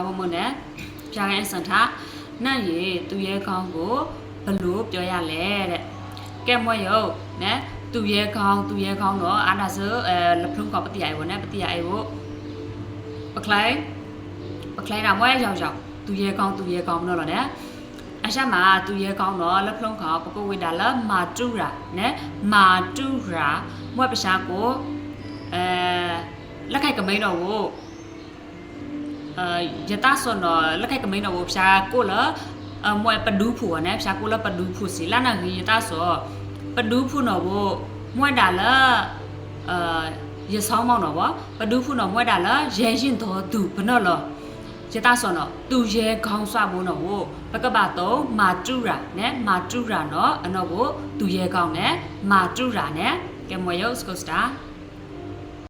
ကောင်းမနဲ့ပြားရဲ့စံထားနိုင်ရသူရဲ့ကောင်းကိုဘလို့ပြောရလဲတဲ့ကဲမွေးရုပ်နဲ့သူရဲ့ကောင်းတော့အာနာစလဖုံးကပတိအိုနဲ့ပတိအိုပကလိုက်တာမွေးရောက်သူရဲ့ကောင်းတော့နော်အရှာမှာသူရဲ့ကောင်းတော့လဖုံးကပကုဝိဒါလာမာတူရာနဲ့မာတူရာမွေးပရှာကိုလက်ခိုက်ကမိန်တော်ကိုယတဆွန်တော့လက်ခိုက်ကမိန်တော်ကိုဖြာကိုလမွေပဒူးဖူနဲ့ဖြာကိုလပဒူးဖူစီလာနာကြီးယတဆောပဒူးဖူနော်ဘမွေဒါလာရဆောင်မောင်းတော့ပဒူးဖူနော်မွေဒါလာရဲရင်တော်သူဘနော်လောယတဆွန်တော့သူရဲခေါင်းဆွမိုးနော်ပကပတော့မာတူရာနဲ့မာတူရာနော်အနော်ကိုသူရဲခေါင်းနဲ့မာတူရာနဲ့ကဲမွေယောစကိုစတာ